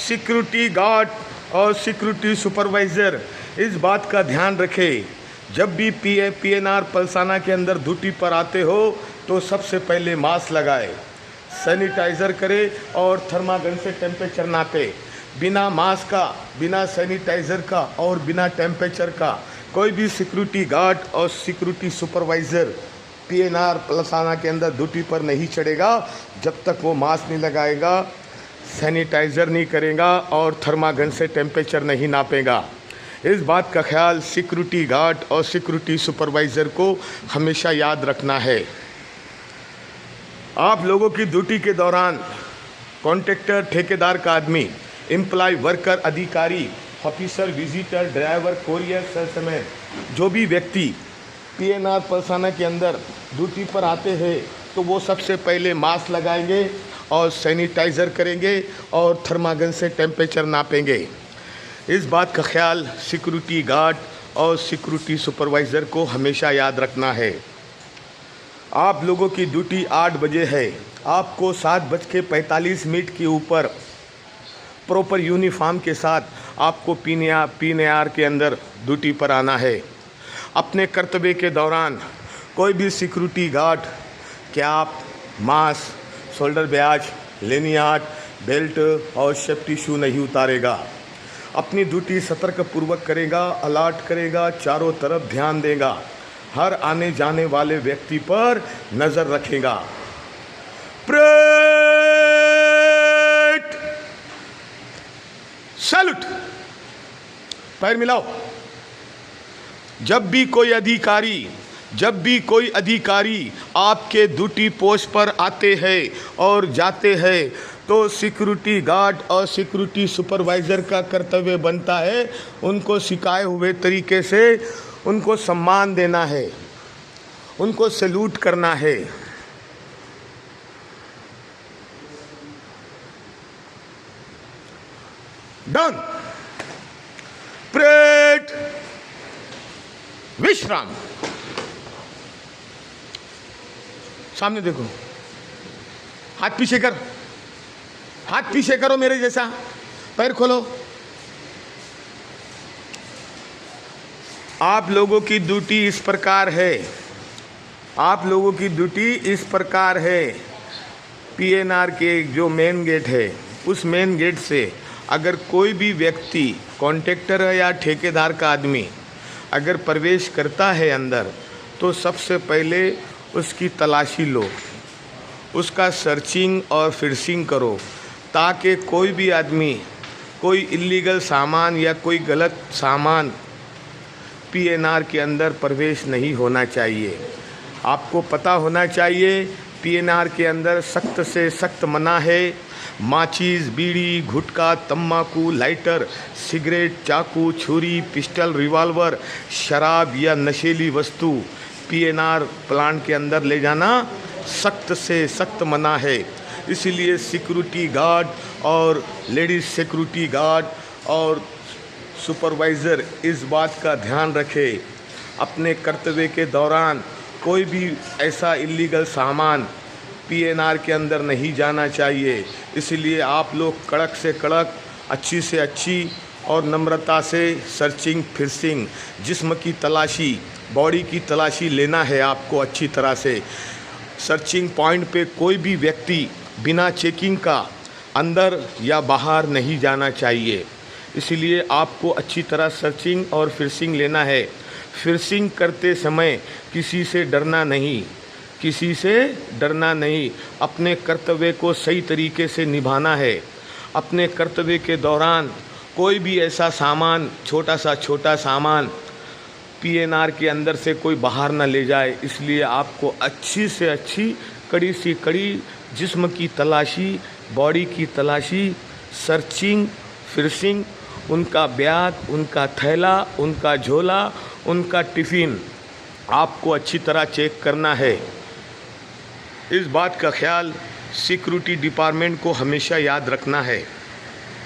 Security guard और security supervisor इस बात का ध्यान रखें, जब भी पीएनआर पलसाना के अंदर ड्यूटी पर आते हो तो सबसे पहले मास्क लगाए, सैनिटाइज़र करे और थर्मागन से टेम्परेचर नापे। बिना मास्क का, बिना सैनिटाइज़र का और बिना टेम्परेचर का कोई भी सिक्योरिटी गार्ड और सिक्योरिटी सुपरवाइज़र पीएनआर पलसाना के अंदर ड्यूटी पर नहीं चढ़ेगा जब तक वो मास्क नहीं लगाएगा, सैनिटाइज़र नहीं करेगा और थर्मागन से टेम्परेचर नहीं नापेगा। इस बात का ख्याल सिक्योरिटी गार्ड और सिक्योरिटी सुपरवाइज़र को हमेशा याद रखना है। आप लोगों की ड्यूटी के दौरान कॉन्ट्रैक्टर, ठेकेदार का आदमी, एम्प्लॉय, वर्कर, अधिकारी, officer, visitor, driver, courier, salesman, जो भी व्यक्ति पीएनआर पलसाना के अंदर ड्यूटी पर आते हैं तो वो सबसे पहले मास्क लगाएंगे और सैनिटाइज़र करेंगे और थर्मागन से टेम्परेचर नापेंगे। इस बात का ख्याल सिक्योरिटी गार्ड और सिक्योरिटी सुपरवाइज़र को हमेशा याद रखना है। आप लोगों की ड्यूटी 8 बजे है, आपको 7:45 के ऊपर प्रॉपर यूनिफॉर्म के साथ आपको पीएनआर के अंदर ड्यूटी पर आना है। अपने कर्तव्य के दौरान कोई भी security guard cap, mask, shoulder badge, lanyard, belt और सेफ्टी शू नहीं उतारेगा। अपनी ड्यूटी सतर्कपूर्वक करेगा, अलर्ट करेगा, चारों तरफ ध्यान देगा, हर आने जाने वाले व्यक्ति पर नज़र रखेगा। परेड, सैल्यूट, पैर मिलाओ। जब भी कोई अधिकारी आपके ड्यूटी पोस्ट पर आते हैं और जाते हैं तो सिक्योरिटी गार्ड और सिक्योरिटी सुपरवाइज़र का कर्तव्य बनता है उनको सिखाए हुए तरीके से उनको सम्मान देना है, उनको सैल्यूट करना है। डन। परेड, विश्राम। सामने देखो, हाथ पीछे कर, हाथ पीछे करो मेरे जैसा, पैर खोलो। आप लोगों की ड्यूटी इस प्रकार है, आप लोगों की ड्यूटी इस प्रकार है। पीएनआर के जो मेन गेट है, उस मेन गेट से अगर कोई भी व्यक्ति, कॉन्ट्रैक्टर है या ठेकेदार का आदमी अगर प्रवेश करता है अंदर तो सबसे पहले उसकी तलाशी लो, उसका सर्चिंग और फिशिंग करो, ताकि कोई भी आदमी कोई इल्लीगल सामान या कोई गलत सामान पीएनआर के अंदर प्रवेश नहीं होना चाहिए। आपको पता होना चाहिए पीएनआर के अंदर सख्त से सख्त मना है। माचिस, बीड़ी, गुटखा, तम्बाकू, लाइटर, सिगरेट, चाकू, छुरी, पिस्टल, रिवॉल्वर, शराब या नशीली वस्तु पीएनआर प्लांट के अंदर ले जाना सख्त से सख्त मना है। इसीलिए सिक्योरिटी गार्ड और लेडीज़ सिक्योरिटी गार्ड और सुपरवाइज़र इस बात का ध्यान रखे, अपने कर्तव्य के दौरान कोई भी ऐसा इल्लीगल सामान पीएनआर के अंदर नहीं जाना चाहिए। इसलिए आप लोग कड़क से कड़क, अच्छी से अच्छी और नम्रता से सर्चिंग, फिशिंग, जिस्म की तलाशी, बॉडी की तलाशी लेना है आपको अच्छी तरह से। सर्चिंग पॉइंट पे कोई भी व्यक्ति बिना चेकिंग का अंदर या बाहर नहीं जाना चाहिए। इसलिए आपको अच्छी तरह सर्चिंग और फिशिंग लेना है। फिशिंग करते समय किसी से डरना नहीं, किसी से डरना नहीं, अपने कर्तव्य को सही तरीके से निभाना है। अपने कर्तव्य के दौरान कोई भी ऐसा सामान, छोटा सामान पीएनआर के अंदर से कोई बाहर ना ले जाए। इसलिए आपको अच्छी से अच्छी, कड़ी सी कड़ी जिस्म की तलाशी, बॉडी की तलाशी, सर्चिंग, फिशिंग, उनका बैग, उनका थैला, उनका झोला, उनका टिफ़िन आपको अच्छी तरह चेक करना है। इस बात का ख्याल सिक्योरिटी डिपार्टमेंट को हमेशा याद रखना है।